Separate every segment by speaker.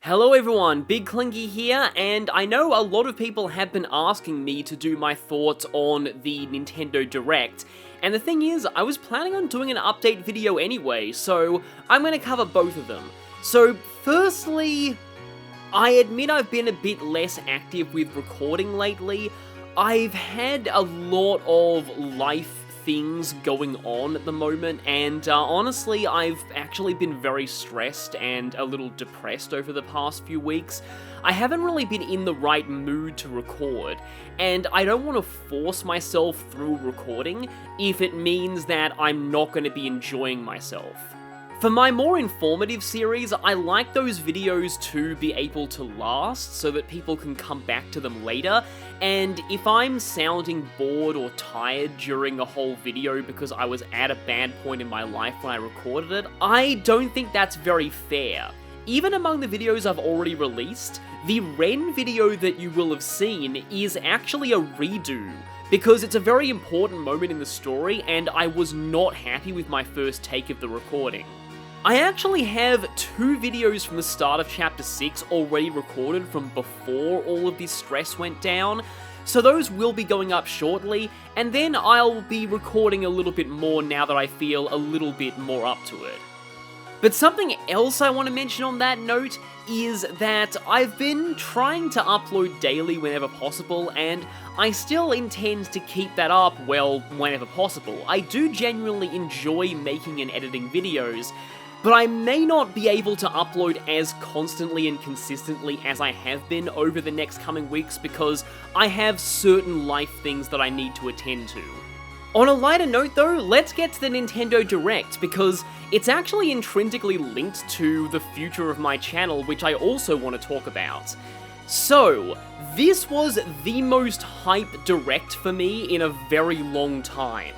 Speaker 1: Hello everyone, Big Clingy here, and I know a lot of people have been asking me to do my thoughts on the Nintendo Direct, and the thing is, I was planning on doing an update video anyway, so I'm going to cover both of them. So, firstly, I admit I've been a bit less active with recording lately. I've had a lot of life things going on at the moment, and honestly, I've actually been very stressed and a little depressed over the past few weeks. I haven't really been in the right mood to record, and I don't want to force myself through recording if it means that I'm not going to be enjoying myself. For my more informative series, I like those videos to be able to last so that people can come back to them later, and if I'm sounding bored or tired during a whole video because I was at a bad point in my life when I recorded it, I don't think that's very fair. Even among the videos I've already released, the Ren video that you will have seen is actually a redo, because it's a very important moment in the story and I was not happy with my first take of the recording. I actually have 2 videos from the start of Chapter 6 already recorded from before all of this stress went down, so those will be going up shortly, and then I'll be recording a little bit more now that I feel a little bit more up to it. But something else I want to mention on that note is that I've been trying to upload daily whenever possible, and I still intend to keep that up, well, whenever possible. I do genuinely enjoy making and editing videos, but I may not be able to upload as constantly and consistently as I have been over the next coming weeks because I have certain life things that I need to attend to. On a lighter note though, let's get to the Nintendo Direct, because it's actually intrinsically linked to the future of my channel, which I also want to talk about. So, this was the most hype Direct for me in a very long time.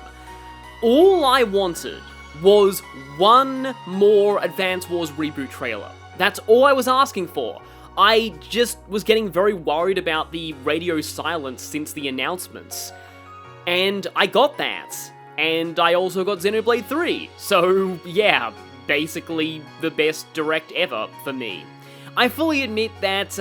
Speaker 1: All I wanted was one more Advance Wars reboot trailer. That's all I was asking for. I just was getting very worried about the radio silence since the announcements. And I got that. And I also got Xenoblade 3. So yeah, basically the best Direct ever for me. I fully admit that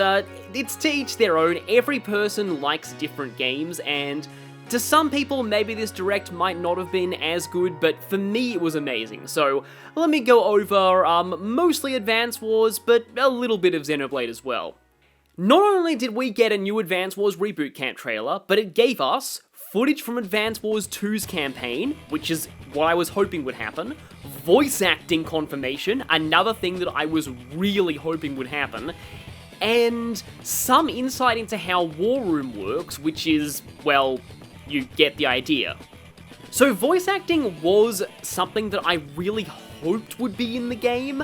Speaker 1: it's to each their own. Every person likes different games, and to some people, maybe this Direct might not have been as good, but for me it was amazing. So let me go over mostly Advance Wars, but a little bit of Xenoblade as well. Not only did we get a new Advance Wars Reboot Camp trailer, but it gave us footage from Advance Wars 2's campaign, which is what I was hoping would happen, voice acting confirmation, another thing that I was really hoping would happen, and some insight into how War Room works, which is, well, you get the idea. So voice acting was something that I really hoped would be in the game,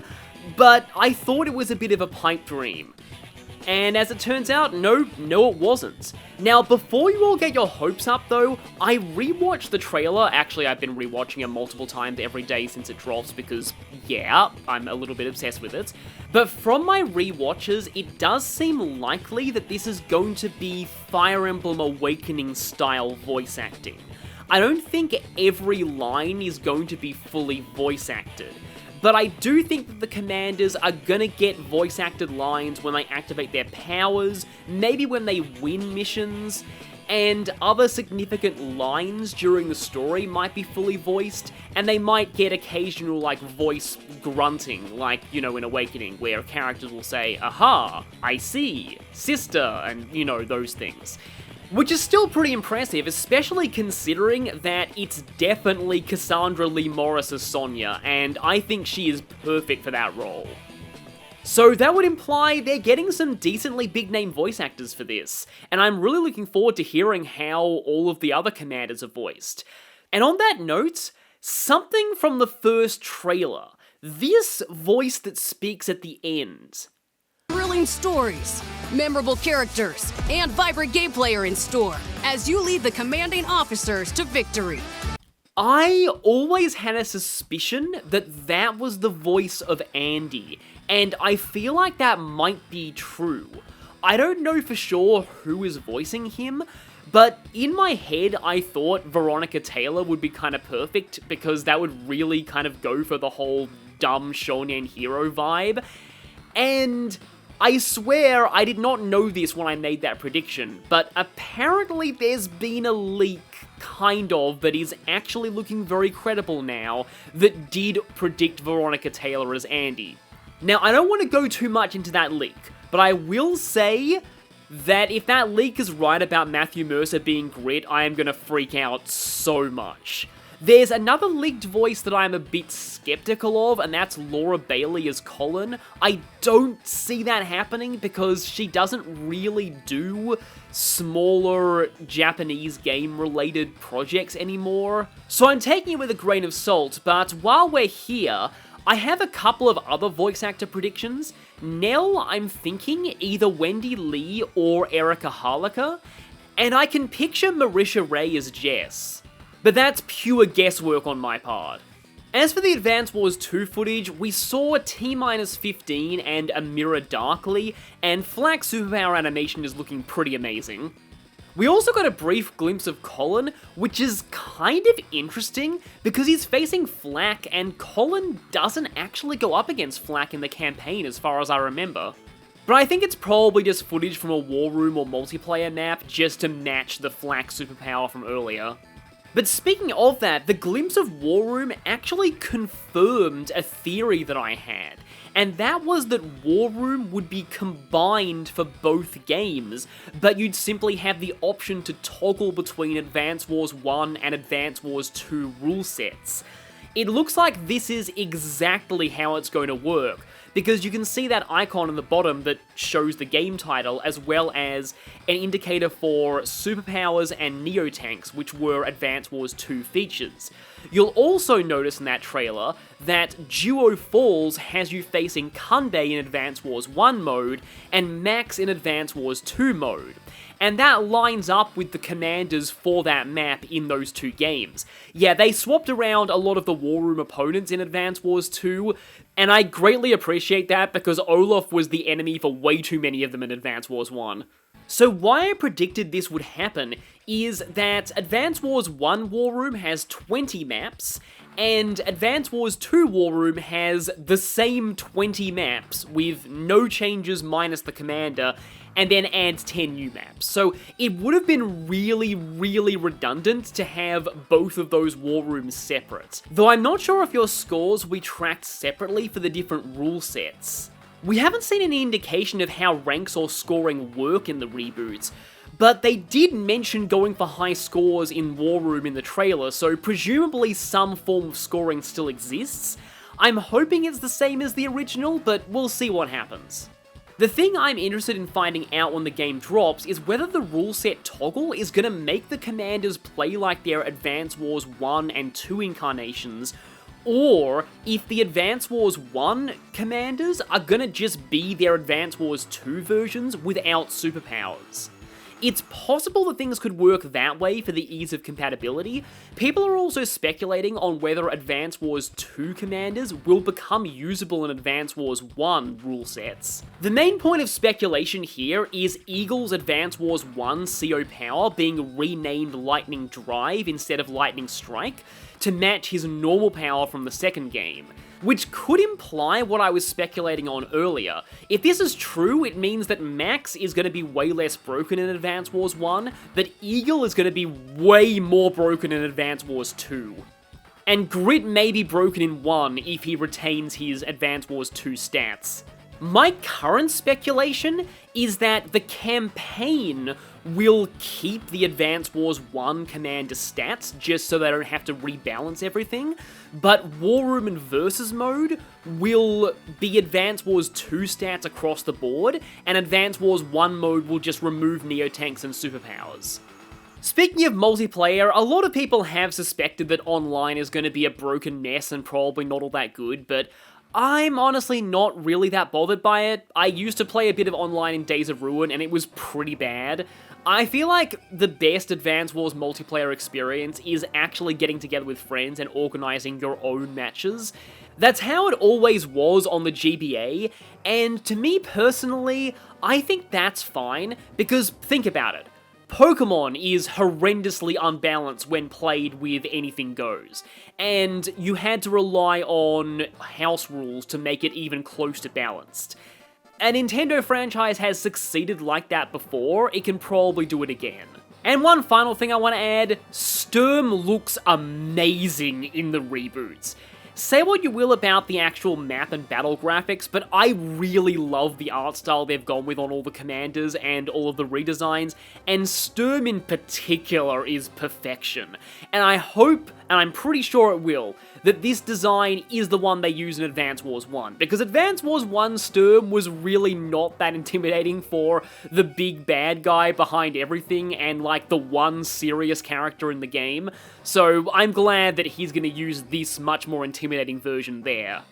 Speaker 1: but I thought it was a bit of a pipe dream. And as it turns out, no it wasn't. Now, before you all get your hopes up though, I rewatched the trailer. Actually, I've been rewatching it multiple times every day since it drops because, yeah, I'm a little bit obsessed with it. But from my rewatches, it does seem likely that this is going to be Fire Emblem Awakening style voice acting. I don't think every line is going to be fully voice acted, but I do think that the commanders are gonna get voice-acted lines when they activate their powers, maybe when they win missions, and other significant lines during the story might be fully voiced, and they might get occasional, voice grunting, in Awakening, where characters will say, "Aha, I see, sister," and, those things. Which is still pretty impressive, especially considering that it's definitely Cassandra Lee Morris as Sonya, and I think she is perfect for that role. So that would imply they're getting some decently big-name voice actors for this, and I'm really looking forward to hearing how all of the other commanders are voiced. And on that note, something from the first trailer. This voice that speaks at the end.
Speaker 2: Thrilling stories, memorable characters, and vibrant gameplay are in store as you lead the commanding officers to victory.
Speaker 1: I always had a suspicion that that was the voice of Andy, and I feel like that might be true. I don't know for sure who is voicing him, but in my head I thought Veronica Taylor would be kind of perfect because that would really kind of go for the whole dumb shonen hero vibe, and I swear I did not know this when I made that prediction, but apparently there's been a leak, kind of, that is actually looking very credible now, that did predict Veronica Taylor as Andy. Now, I don't want to go too much into that leak, but I will say that if that leak is right about Matthew Mercer being Grit, I am gonna freak out so much. There's another leaked voice that I'm a bit skeptical of, and that's Laura Bailey as Colin. I don't see that happening because she doesn't really do smaller Japanese game-related projects anymore. So I'm taking it with a grain of salt, but while we're here, I have a couple of other voice actor predictions. Nell, I'm thinking either Wendy Lee or Erica Harlacher, and I can picture Marisha Ray as Jess. But that's pure guesswork on my part. As for the Advance Wars 2 footage, we saw T-15 and Amira Darkly, and Flack's superpower animation is looking pretty amazing. We also got a brief glimpse of Colin, which is kind of interesting, because he's facing Flack, and Colin doesn't actually go up against Flack in the campaign as far as I remember. But I think it's probably just footage from a War Room or multiplayer map just to match the Flack superpower from earlier. But speaking of that, the glimpse of War Room actually confirmed a theory that I had, and that was that War Room would be combined for both games, but you'd simply have the option to toggle between Advance Wars 1 and Advance Wars 2 rule sets. It looks like this is exactly how it's going to work, because you can see that icon in the bottom that shows the game title, as well as an indicator for superpowers and Neo-Tanks, which were Advance Wars 2 features. You'll also notice in that trailer that Duo Falls has you facing Kanbei in Advance Wars 1 mode, and Max in Advance Wars 2 mode. And that lines up with the commanders for that map in those two games. Yeah, they swapped around a lot of the War Room opponents in Advance Wars 2, and I greatly appreciate that because Olaf was the enemy for way too many of them in Advance Wars 1. So why I predicted this would happen is that Advance Wars 1 War Room has 20 maps, and Advance Wars 2 War Room has the same 20 maps with no changes minus the commander, and then adds 10 new maps. So it would have been really, really redundant to have both of those War Rooms separate. Though I'm not sure if your scores will be tracked separately for the different rule sets. We haven't seen any indication of how ranks or scoring work in the reboots, but they did mention going for high scores in War Room in the trailer, so presumably some form of scoring still exists. I'm hoping it's the same as the original, but we'll see what happens. The thing I'm interested in finding out when the game drops is whether the rule set toggle is going to make the commanders play like their Advance Wars 1 and 2 incarnations, or if the Advance Wars 1 commanders are going to just be their Advance Wars 2 versions without superpowers. It's possible that things could work that way for the ease of compatibility. People are also speculating on whether Advance Wars 2 commanders will become usable in Advance Wars 1 rule sets. The main point of speculation here is Eagle's Advance Wars 1 CO power being renamed Lightning Drive instead of Lightning Strike to match his normal power from the second game, which could imply what I was speculating on earlier. If this is true, it means that Max is going to be way less broken in Advance Wars 1, but Eagle is going to be way more broken in Advance Wars 2. And Grit may be broken in 1 if he retains his Advance Wars 2 stats. My current speculation is that the campaign will keep the Advance Wars 1 commander stats just so they don't have to rebalance everything, but War Room and Versus mode will be Advance Wars 2 stats across the board, and Advance Wars 1 mode will just remove Neo-Tanks and superpowers. Speaking of multiplayer, a lot of people have suspected that online is going to be a broken mess and probably not all that good, but I'm honestly not really that bothered by it. I used to play a bit of online in Days of Ruin and it was pretty bad. I feel like the best Advance Wars multiplayer experience is actually getting together with friends and organising your own matches. That's how it always was on the GBA, and to me personally, I think that's fine, because think about it. Pokemon is horrendously unbalanced when played with Anything Goes, and you had to rely on house rules to make it even close to balanced. a Nintendo franchise has succeeded like that before, it can probably do it again. And one final thing I want to add, Sturm looks amazing in the reboots. Say what you will about the actual map and battle graphics, but I really love the art style they've gone with on all the commanders and all of the redesigns, and Sturm in particular is perfection. And I hope, and I'm pretty sure it will, that this design is the one they use in Advance Wars 1, because Advance Wars 1 Sturm was really not that intimidating for the big bad guy behind everything and like the one serious character in the game, so I'm glad that he's going to use this much more intimidating version there.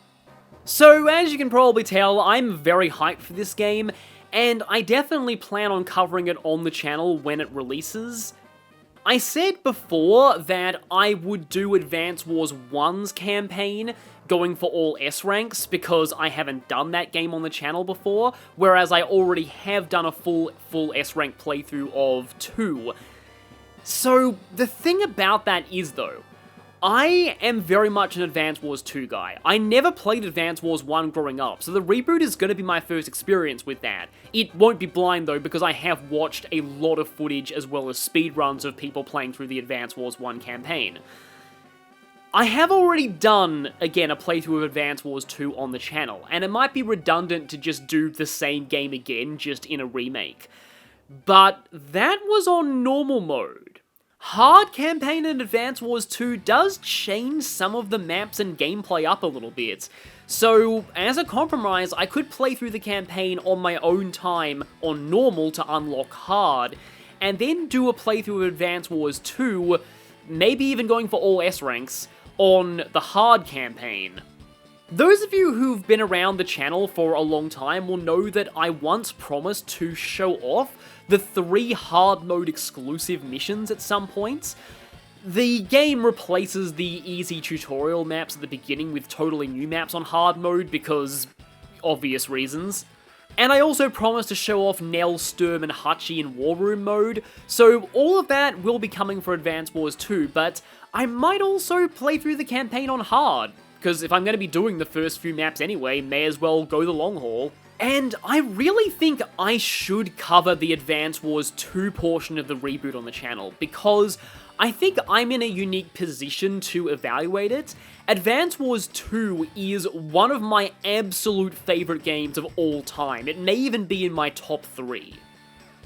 Speaker 1: So as you can probably tell, I'm very hyped for this game, and I definitely plan on covering it on the channel when it releases. I said before that I would do Advance Wars 1's campaign going for all S ranks because I haven't done that game on the channel before, whereas I already have done a full S rank playthrough of 2. So the thing about that is though, I am very much an Advance Wars 2 guy. I never played Advance Wars 1 growing up, so the reboot is going to be my first experience with that. It won't be blind though, because I have watched a lot of footage as well as speedruns of people playing through the Advance Wars 1 campaign. I have already done, again, a playthrough of Advance Wars 2 on the channel, and it might be redundant to just do the same game again, just in a remake. But that was on normal mode. Hard campaign in Advance Wars 2 does change some of the maps and gameplay up a little bit, so as a compromise I could play through the campaign on my own time on normal to unlock hard, and then do a playthrough of Advance Wars 2, maybe even going for all S ranks, on the hard campaign. Those of you who've been around the channel for a long time will know that I once promised to show off the 3 hard mode exclusive missions at some points. The game replaces the easy tutorial maps at the beginning with totally new maps on hard mode because obvious reasons. And I also promised to show off Nell, Sturm, and Hachi in War Room mode, so all of that will be coming for Advance Wars 2, but I might also play through the campaign on hard, because if I'm going to be doing the first few maps anyway, may as well go the long haul. And I really think I should cover the Advance Wars 2 portion of the reboot on the channel, because I think I'm in a unique position to evaluate it. Advance Wars 2 is one of my absolute favorite games of all time. It may even be in my top 3.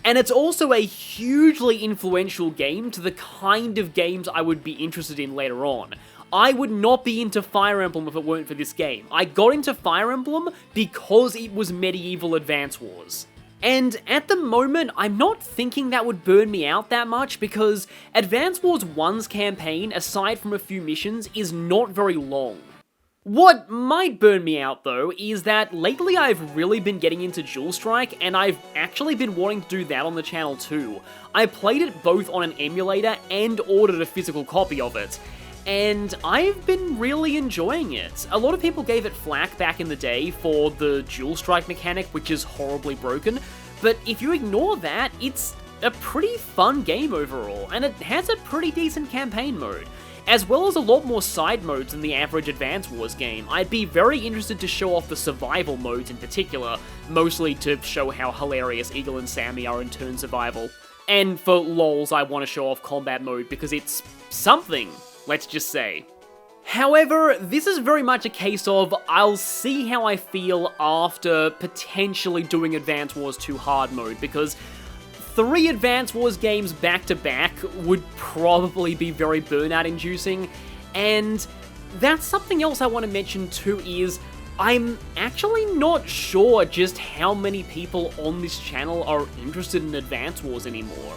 Speaker 1: And it's also a hugely influential game to the kind of games I would be interested in later on. I would not be into Fire Emblem if it weren't for this game. I got into Fire Emblem because it was medieval Advance Wars. And at the moment, I'm not thinking that would burn me out that much because Advance Wars 1's campaign, aside from a few missions, is not very long. What might burn me out though is that lately I've really been getting into Dual Strike, and I've actually been wanting to do that on the channel too. I played it both on an emulator and ordered a physical copy of it, and I've been really enjoying it. A lot of people gave it flack back in the day for the Dual Strike mechanic, which is horribly broken, but if you ignore that, it's a pretty fun game overall, and it has a pretty decent campaign mode, as well as a lot more side modes than the average Advance Wars game. I'd be very interested to show off the survival modes in particular, mostly to show how hilarious Eagle and Sammy are in turn survival. And for lols, I want to show off combat mode because it's something, let's just say. However, this is very much a case of I'll see how I feel after potentially doing Advance Wars 2 hard mode, because 3 Advance Wars games back to back would probably be very burnout inducing, and that's something else I want to mention too is I'm actually not sure just how many people on this channel are interested in Advance Wars anymore.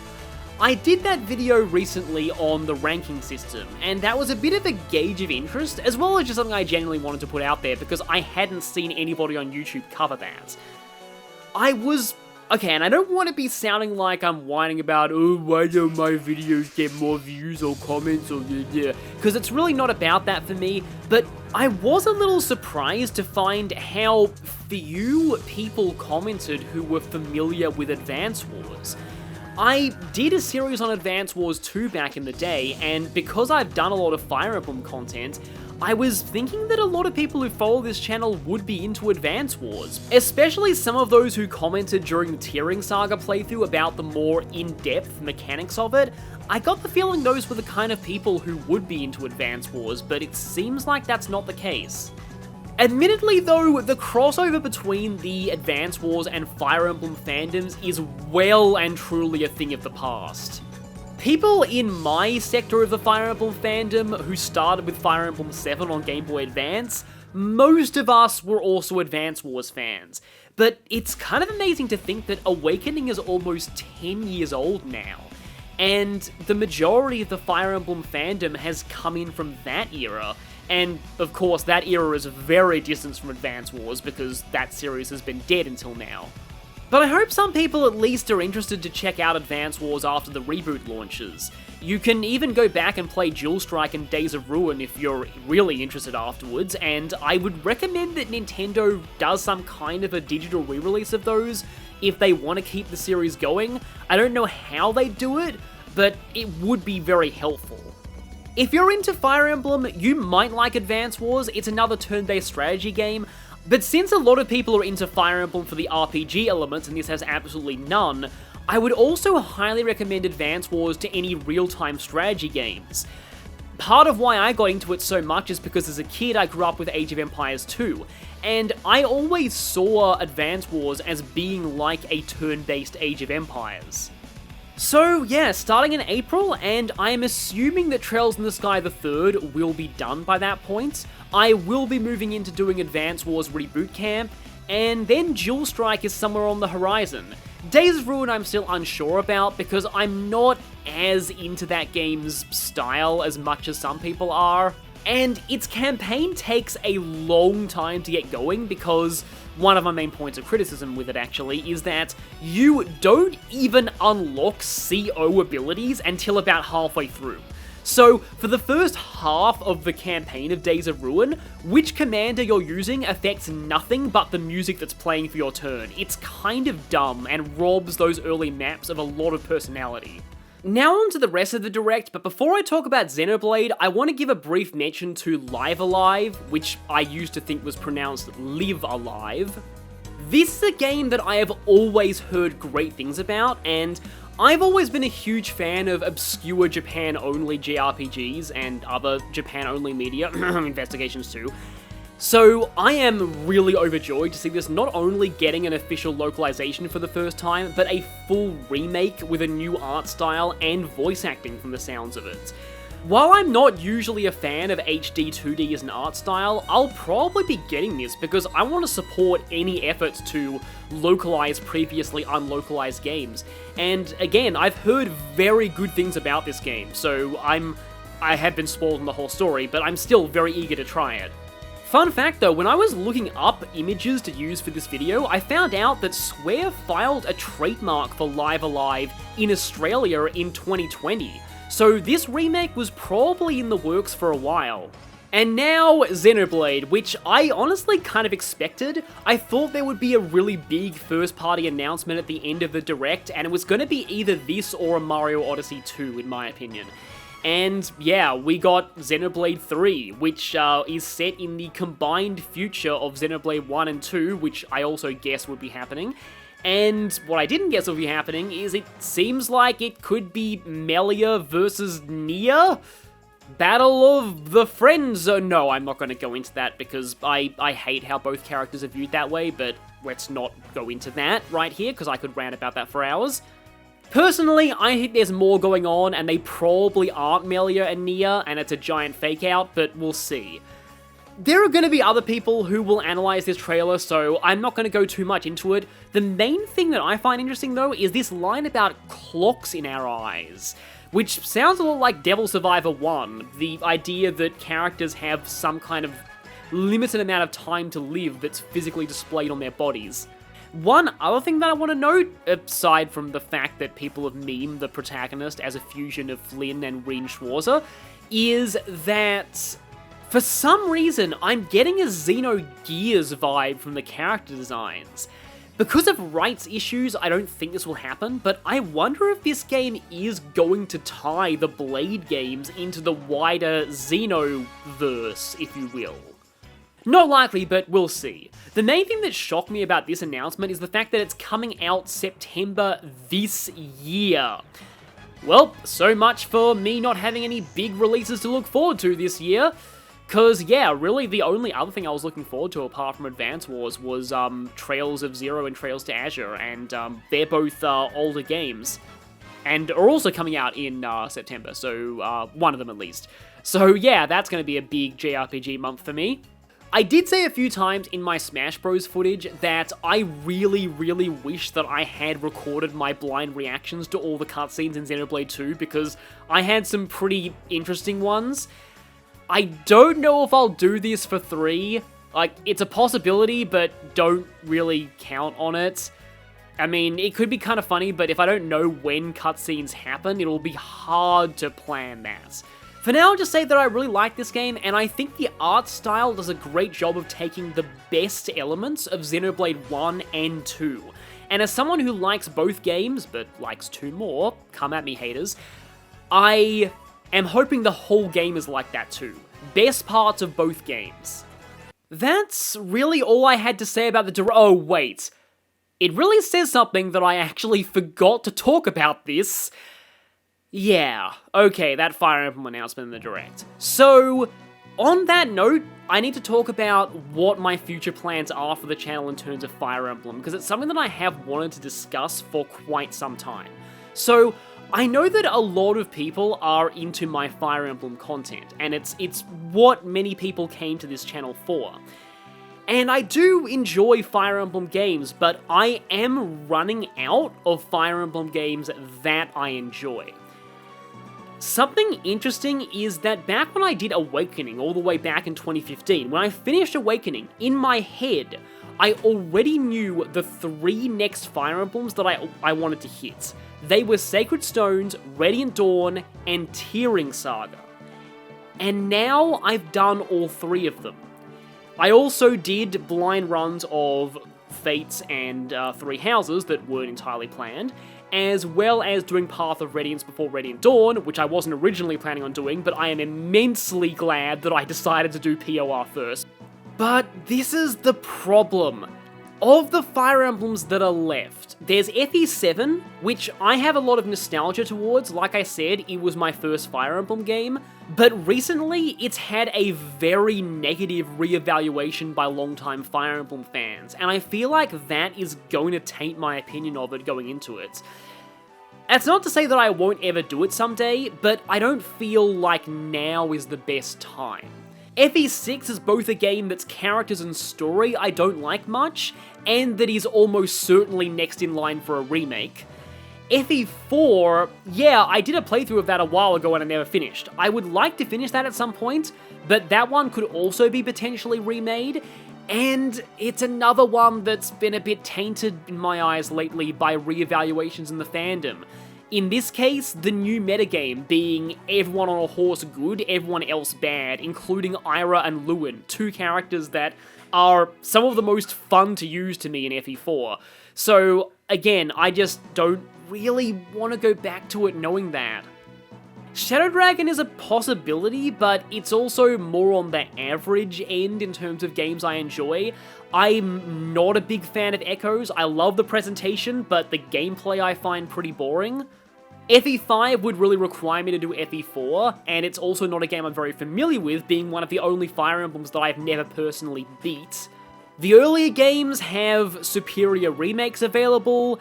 Speaker 1: I did that video recently on the ranking system, and that was a bit of a gauge of interest, as well as just something I genuinely wanted to put out there because I hadn't seen anybody on YouTube cover that. Okay, and I don't want to be sounding like I'm whining about, oh, why don't my videos get more views or comments or yeah, because it's really not about that for me, but I was a little surprised to find how few people commented who were familiar with Advance Wars. I did a series on Advance Wars 2 back in the day, and because I've done a lot of Fire Emblem content, I was thinking that a lot of people who follow this channel would be into Advance Wars, especially some of those who commented during the Tearing Saga playthrough about the more in-depth mechanics of it. I got the feeling those were the kind of people who would be into Advance Wars, but it seems like that's not the case. Admittedly though, the crossover between the Advance Wars and Fire Emblem fandoms is well and truly a thing of the past. People in my sector of the Fire Emblem fandom who started with Fire Emblem 7 on Game Boy Advance, most of us were also Advance Wars fans. But it's kind of amazing to think that Awakening is almost 10 years old now, and the majority of the Fire Emblem fandom has come in from that era. And, of course, that era is very distant from Advance Wars because that series has been dead until now. But I hope some people at least are interested to check out Advance Wars after the reboot launches. You can even go back and play Jewel Strike and Days of Ruin if you're really interested afterwards, and I would recommend that Nintendo does some kind of a digital re-release of those if they want to keep the series going. I don't know how they do it, but it would be very helpful. If you're into Fire Emblem, you might like Advance Wars. It's another turn-based strategy game, but since a lot of people are into Fire Emblem for the RPG elements and this has absolutely none, I would also highly recommend Advance Wars to any real-time strategy games. Part of why I got into it so much is because as a kid I grew up with Age of Empires 2, and I always saw Advance Wars as being like a turn-based Age of Empires. So yeah, starting in April, and I'm assuming that Trails in the Sky the 3rd will be done by that point, I will be moving into doing Advance Wars Reboot Camp, and then Jewel Strike is somewhere on the horizon. Days of Ruin I'm still unsure about because I'm not as into that game's style as much as some people are, and its campaign takes a long time to get going because one of my main points of criticism with it actually is that you don't even unlock CO abilities until about halfway through. So, for the first half of the campaign of Days of Ruin, which commander you're using affects nothing but the music that's playing for your turn. It's kind of dumb and robs those early maps of a lot of personality. Now on to the rest of the Direct, but before I talk about Xenoblade, I want to give a brief mention to Live Alive, which I used to think was pronounced Live Alive. This is a game that I have always heard great things about, and I've always been a huge fan of obscure Japan-only JRPGs and other Japan-only media, investigations too. So I am really overjoyed to see this not only getting an official localization for the first time, but a full remake with a new art style and voice acting from the sounds of it. While I'm not usually a fan of HD 2D as an art style, I'll probably be getting this because I want to support any efforts to localize previously unlocalized games. And again, I've heard very good things about this game, so I have been spoiled in the whole story, but I'm still very eager to try it. Fun fact though, when I was looking up images to use for this video, I found out that Square filed a trademark for Live Alive in Australia in 2020. So this remake was probably in the works for a while. And now, Xenoblade, which I honestly kind of expected. I thought there would be a really big first-party announcement at the end of the Direct, and it was going to be either this or a Mario Odyssey 2, in my opinion. And yeah, we got Xenoblade 3, which is set in the combined future of Xenoblade 1 and 2, which I also guess would be happening. And what I didn't guess would be happening is it seems like it could be Melia versus Nia? Battle of the Friends. No, I'm not going to go into that because I hate how both characters are viewed that way, but let's not go into that right here because I could rant about that for hours. Personally, I think there's more going on, and they probably aren't Melia and Nia, and it's a giant fake-out, but we'll see. There are going to be other people who will analyze this trailer, so I'm not going to go too much into it. The main thing that I find interesting, though, is this line about clocks in our eyes, which sounds a lot like Devil Survivor 1, the idea that characters have some kind of limited amount of time to live that's physically displayed on their bodies. One other thing that I want to note, aside from the fact that people have memed the protagonist as a fusion of Flynn and Rin Schwarzer, is that for some reason I'm getting a Xenogears vibe from the character designs. Because of rights issues, I don't think this will happen, but I wonder if this game is going to tie the Blade games into the wider Xenoverse, if you will. Not likely, but we'll see. The main thing that shocked me about this announcement is the fact that it's coming out September this year. Well, so much for me not having any big releases to look forward to this year. Cause yeah, really the only other thing I was looking forward to apart from Advance Wars was Trails of Zero and Trails to Azure, and they're both older games. And are also coming out in September, so one of them at least. So yeah, that's going to be a big JRPG month for me. I did say a few times in my Smash Bros footage that I really wish that I had recorded my blind reactions to all the cutscenes in Xenoblade 2, because I had some pretty interesting ones. I don't know if I'll do this for 3. Like, it's a possibility, but don't really count on it. I mean, it could be kind of funny, but if I don't know when cutscenes happen, it'll be hard to plan that. For now, I'll just say that I really like this game, and I think the art style does a great job of taking the best elements of Xenoblade 1 and 2. And as someone who likes both games, but likes 2 more, come at me haters, I am hoping the whole game is like that too. Best parts of both games. That's really all I had to say about the oh wait. It really says something that I actually forgot to talk about this. Yeah, okay, that Fire Emblem announcement in the Direct. So, on that note, I need to talk about what my future plans are for the channel in terms of Fire Emblem, because it's something that I have wanted to discuss for quite some time. So, I know that a lot of people are into my Fire Emblem content, and it's what many people came to this channel for. And I do enjoy Fire Emblem games, but I am running out of Fire Emblem games that I enjoy. Something interesting is that back when I did Awakening, all the way back in 2015, when I finished Awakening, in my head, I already knew the 3 next Fire Emblems that I wanted to hit. They were Sacred Stones, Radiant Dawn, and Tearing Saga. And now I've done all 3 of them. I also did blind runs of Fates and 3 Houses that weren't entirely planned, as well as doing Path of Radiance before Radiant Dawn, which I wasn't originally planning on doing, but I am immensely glad that I decided to do POR first. But this is the problem. Of the Fire Emblems that are left, there's FE7, which I have a lot of nostalgia towards. Like I said, it was my first Fire Emblem game, but recently it's had a very negative re-evaluation by longtime Fire Emblem fans, and I feel like that is going to taint my opinion of it going into it. That's not to say that I won't ever do it someday, but I don't feel like now is the best time. FE6 is both a game that's characters and story I don't like much, and that is almost certainly next in line for a remake. FE4, yeah, I did a playthrough of that a while ago and I never finished. I would like to finish that at some point, but that one could also be potentially remade, and it's another one that's been a bit tainted in my eyes lately by re-evaluations in the fandom. In this case, the new metagame being everyone on a horse good, everyone else bad, including Ira and Lewin, 2 characters that are some of the most fun to use to me in FE4. So, again, I just don't really want to go back to it knowing that. Shadow Dragon is a possibility, but it's also more on the average end in terms of games I enjoy. I'm not a big fan of Echoes. I love the presentation, but the gameplay I find pretty boring. FE5 would really require me to do FE4, and it's also not a game I'm very familiar with, being one of the only Fire Emblems that I've never personally beat. The earlier games have superior remakes available,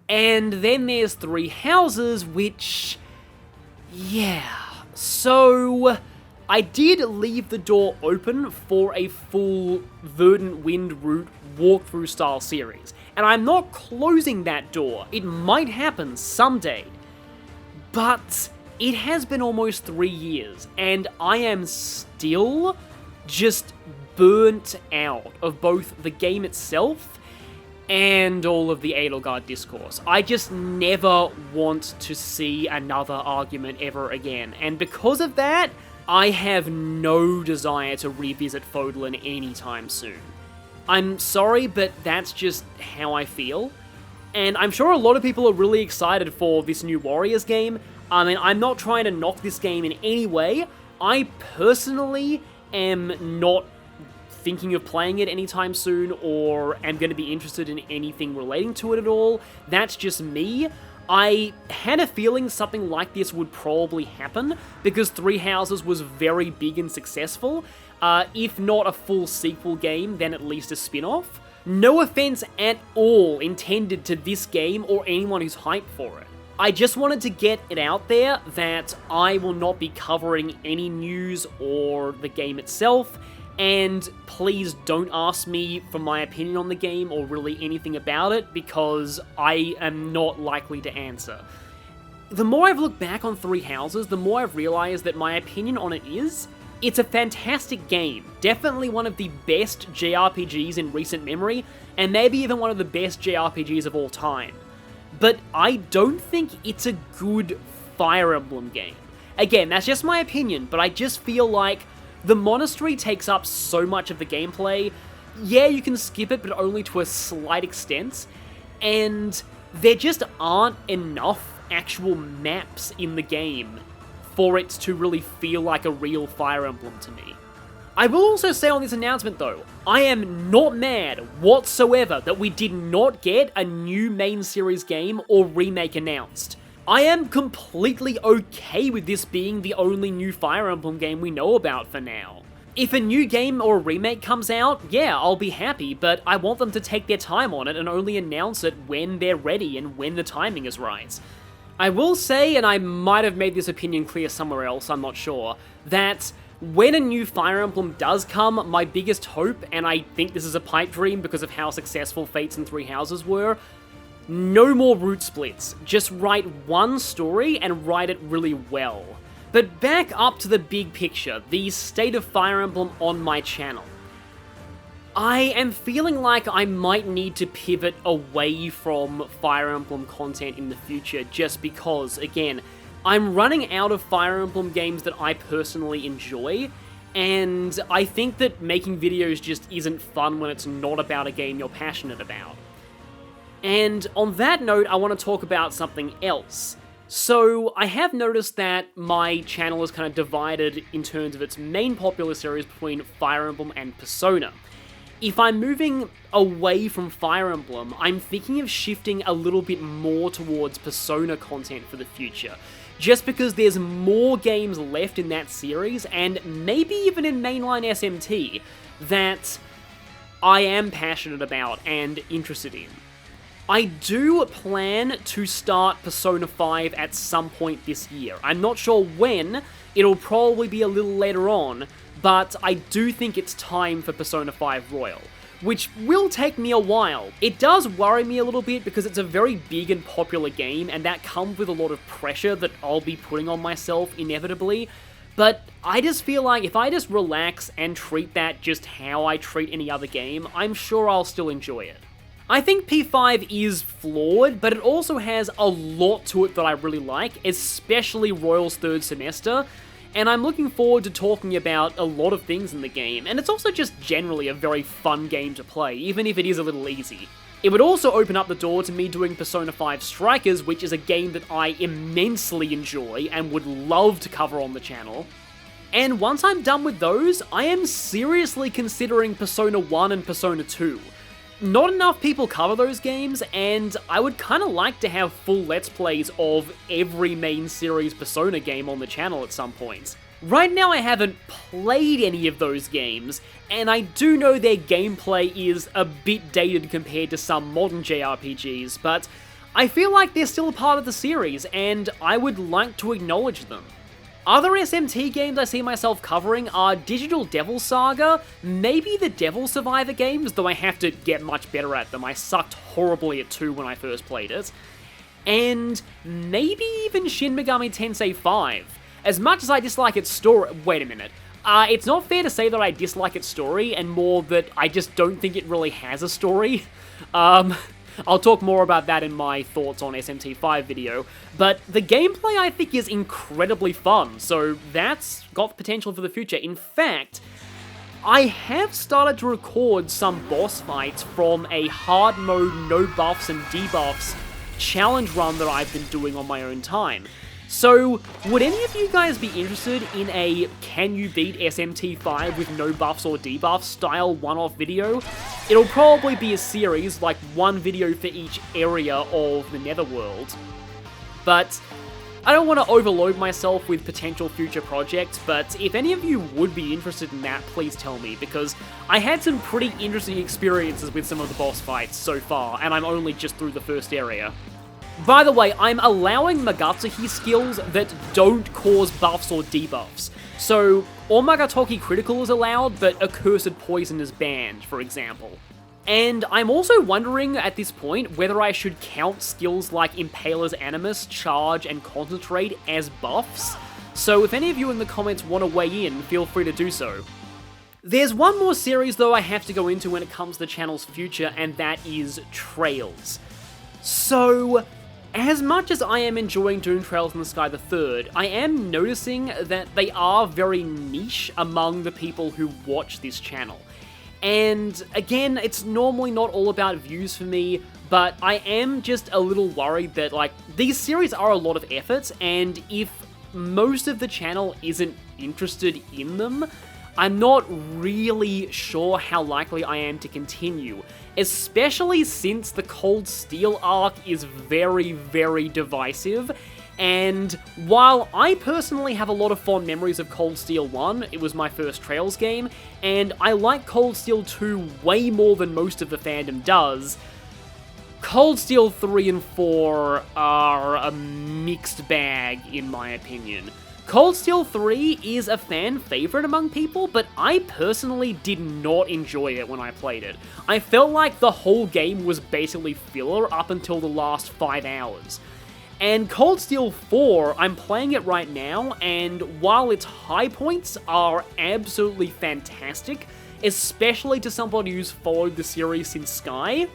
Speaker 1: and then there's 3 Houses, which... yeah, so I did leave the door open for a full Verdant Wind route walkthrough style series, and I'm not closing that door. It might happen someday, but it has been almost 3 years, and I am still just burnt out of both the game itself and all of the Edelgard discourse. I just never want to see another argument ever again, and because of that, I have no desire to revisit Fodlan anytime soon. I'm sorry, but that's just how I feel. And I'm sure a lot of people are really excited for this new Warriors game. I mean, I'm not trying to knock this game in any way. I personally am not thinking of playing it anytime soon or am going to be interested in anything relating to it at all. That's just me. I had a feeling something like this would probably happen because Three Houses was very big and successful. If not a full sequel game, then at least a spin-off. No offense at all intended to this game or anyone who's hyped for it. I just wanted to get it out there that I will not be covering any news or the game itself, and please don't ask me for my opinion on the game or really anything about it, because I am not likely to answer. The more I've looked back on Three Houses, the more I've realized that my opinion on it is, it's a fantastic game, definitely one of the best JRPGs in recent memory, and maybe even one of the best JRPGs of all time. But I don't think it's a good Fire Emblem game. Again, that's just my opinion, but I just feel like the monastery takes up so much of the gameplay. Yeah, you can skip it, but only to a slight extent, and there just aren't enough actual maps in the game for it to really feel like a real Fire Emblem to me. I will also say on this announcement though, I am not mad whatsoever that we did not get a new main series game or remake announced. I am completely okay with this being the only new Fire Emblem game we know about for now. If a new game or a remake comes out, yeah, I'll be happy, but I want them to take their time on it and only announce it when they're ready and when the timing is right. I will say, and I might have made this opinion clear somewhere else, I'm not sure, that when a new Fire Emblem does come, my biggest hope, and I think this is a pipe dream because of how successful Fates and Three Houses were, no more route splits. Just write one story and write it really well. But back up to the big picture, the state of Fire Emblem on my channel. I am feeling like I might need to pivot away from Fire Emblem content in the future just because, again, I'm running out of Fire Emblem games that I personally enjoy, and I think that making videos just isn't fun when it's not about a game you're passionate about. And on that note, I want to talk about something else. So, I have noticed that my channel is kind of divided in terms of its main popular series between Fire Emblem and Persona. If I'm moving away from Fire Emblem, I'm thinking of shifting a little bit more towards Persona content for the future. Just because there's more games left in that series, and maybe even in mainline SMT, that I am passionate about and interested in. I do plan to start Persona 5 at some point this year. I'm not sure when, it'll probably be a little later on, but I do think it's time for Persona 5 Royal, which will take me a while. It does worry me a little bit because it's a very big and popular game, and that comes with a lot of pressure that I'll be putting on myself inevitably, but I just feel like if I just relax and treat that just how I treat any other game, I'm sure I'll still enjoy it. I think P5 is flawed, but it also has a lot to it that I really like, especially Royal's third semester, and I'm looking forward to talking about a lot of things in the game, and it's also just generally a very fun game to play, even if it is a little easy. It would also open up the door to me doing Persona 5 Strikers, which is a game that I immensely enjoy and would love to cover on the channel. And once I'm done with those, I am seriously considering Persona 1 and Persona 2. Not enough people cover those games, and I would kinda like to have full Let's Plays of every main series Persona game on the channel at some point. Right now I haven't played any of those games, and I do know their gameplay is a bit dated compared to some modern JRPGs, but I feel like they're still a part of the series, and I would like to acknowledge them. Other SMT games I see myself covering are Digital Devil Saga, maybe the Devil Survivor games, though I have to get much better at them. I sucked horribly at 2 when I first played it. And maybe even Shin Megami Tensei 5. As much as I dislike its story— wait a minute. It's not fair to say that I dislike its story, and more that I just don't think it really has a story. I'll talk more about that in my thoughts on SMT5 video, but the gameplay I think is incredibly fun, so that's got potential for the future. In fact, I have started to record some boss fights from a hard mode, no buffs and debuffs challenge run that I've been doing on my own time. So, would any of you guys be interested in a can you beat SMT5 with no buffs or debuffs style one-off video? It'll probably be a series, like one video for each area of the Netherworld. But I don't want to overload myself with potential future projects, but if any of you would be interested in that, please tell me, because I had some pretty interesting experiences with some of the boss fights so far, and I'm only just through the first area. By the way, I'm allowing Magatsuhi skills that don't cause buffs or debuffs. So, Omagatoki Critical is allowed, but Accursed Poison is banned, for example. And I'm also wondering at this point whether I should count skills like Impaler's Animus, Charge, and Concentrate as buffs. So if any of you in the comments want to weigh in, feel free to do so. There's one more series though I have to go into when it comes to the channel's future, and that is Trails. So, as much as I am enjoying doing Trails in the Sky the Third, I am noticing that they are very niche among the people who watch this channel. And again, it's normally not all about views for me, but I am just a little worried that, like, these series are a lot of effort, and if most of the channel isn't interested in them, I'm not really sure how likely I am to continue, especially since the Cold Steel arc is very, very divisive. And while I personally have a lot of fond memories of Cold Steel 1, it was my first Trails game, and I like Cold Steel 2 way more than most of the fandom does, Cold Steel 3 and 4 are a mixed bag in my opinion. Cold Steel 3 is a fan favorite among people, but I personally did not enjoy it when I played it. I felt like the whole game was basically filler up until the last 5 hours. And Cold Steel 4, I'm playing it right now, and while its high points are absolutely fantastic, especially to somebody who's followed the series since Sky,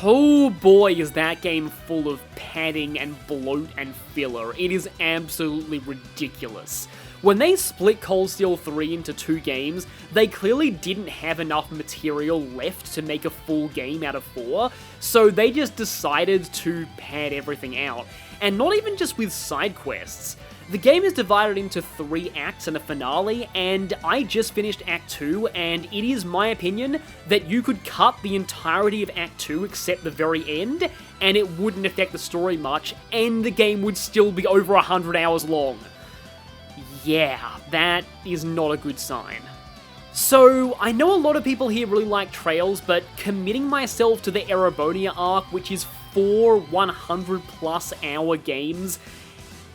Speaker 1: oh boy is that game full of padding and bloat and filler. It is absolutely ridiculous. When they split Cold Steel 3 into 2 games, they clearly didn't have enough material left to make a full game out of 4, so they just decided to pad everything out. And not even just with side quests. The game is divided into 3 acts and a finale, and I just finished Act 2, and it is my opinion that you could cut the entirety of Act 2 except the very end, and it wouldn't affect the story much, and the game would still be over 100 hours long. Yeah, that is not a good sign. So, I know a lot of people here really like Trails, but committing myself to the Erebonia arc, which is 4 100+ hour games,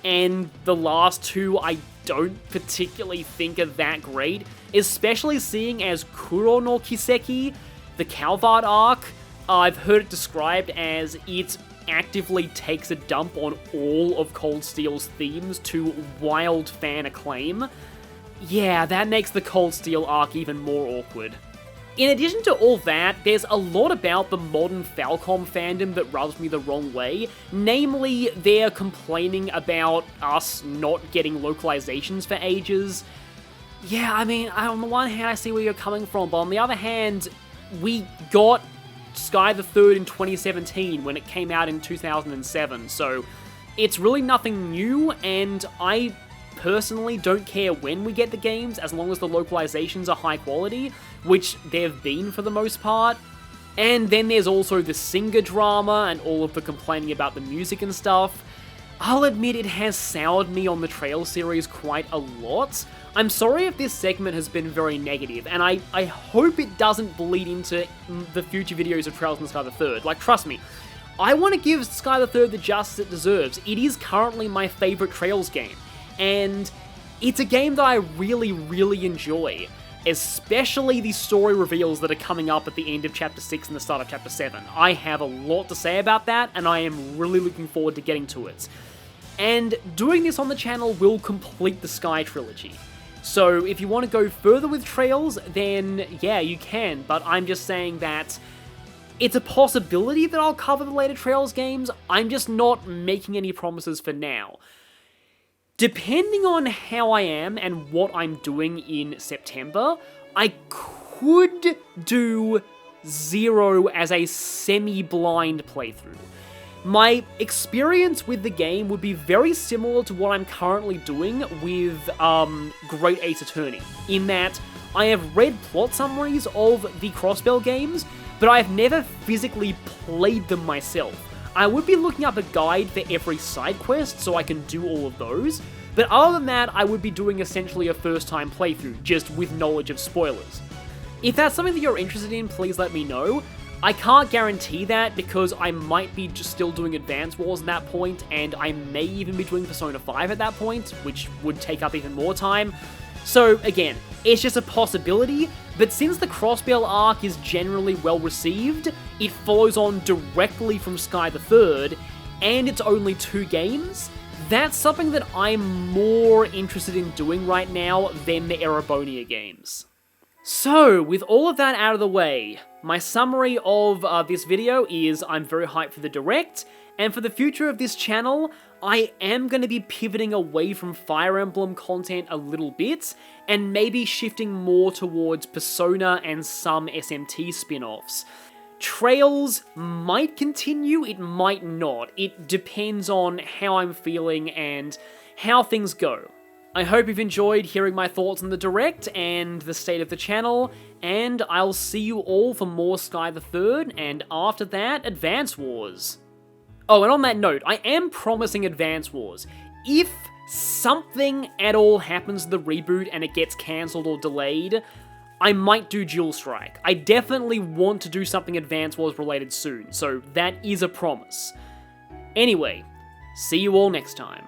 Speaker 1: and the last 2 I don't particularly think are that great, especially seeing as Kuro no Kiseki, the Calvard arc, I've heard it described as it actively takes a dump on all of Cold Steel's themes to wild fan acclaim. Yeah, that makes the Cold Steel arc even more awkward. In addition to all that, there's a lot about the modern Falcom fandom that rubs me the wrong way. Namely, they're complaining about us not getting localizations for ages. Yeah, I mean, on the one hand I see where you're coming from, but on the other hand, we got Sky the Third in 2017 when it came out in 2007, so it's really nothing new, and I personally don't care when we get the games as long as the localizations are high quality, which they've been for the most part. And then there's also the singer drama and all of the complaining about the music and stuff. I'll admit it has soured me on the Trail series quite a lot. I'm sorry if this segment has been very negative, and I hope it doesn't bleed into the future videos of Trails and Sky the Third. Like, trust me, I want to give Sky the Third the justice it deserves. It is currently my favorite Trails game, and it's a game that I really, really enjoy, especially the story reveals that are coming up at the end of Chapter 6 and the start of Chapter 7. I have a lot to say about that, and I am really looking forward to getting to it. And doing this on the channel will complete the Sky trilogy. So if you want to go further with Trails, then yeah, you can, but I'm just saying that it's a possibility that I'll cover the later Trails games. I'm just not making any promises for now. Depending on how I am and what I'm doing in September, I could do 0 as a semi-blind playthrough. My experience with the game would be very similar to what I'm currently doing with Great Ace Attorney, in that I have read plot summaries of the Crossbell games, but I have never physically played them myself. I would be looking up a guide for every side quest so I can do all of those, but other than that, I would be doing essentially a first-time playthrough, just with knowledge of spoilers. If that's something that you're interested in, please let me know. I can't guarantee that because I might be just still doing Advance Wars at that point, and I may even be doing Persona 5 at that point, which would take up even more time. So again, it's just a possibility, but since the Crossbell arc is generally well received, it follows on directly from Sky the Third, and it's only 2 games, that's something that I'm more interested in doing right now than the Erebonia games. So, with all of that out of the way, my summary of this video is I'm very hyped for the Direct, and for the future of this channel, I am going to be pivoting away from Fire Emblem content a little bit, and maybe shifting more towards Persona and some SMT spin-offs. Trails might continue, it might not. It depends on how I'm feeling and how things go. I hope you've enjoyed hearing my thoughts on the Direct and the state of the channel, and I'll see you all for more Sky the Third, and after that, Advance Wars. Oh, and on that note, I am promising Advance Wars. If something at all happens to the reboot and it gets cancelled or delayed, I might do Dual Strike. I definitely want to do something Advance Wars related soon, so that is a promise. Anyway, see you all next time.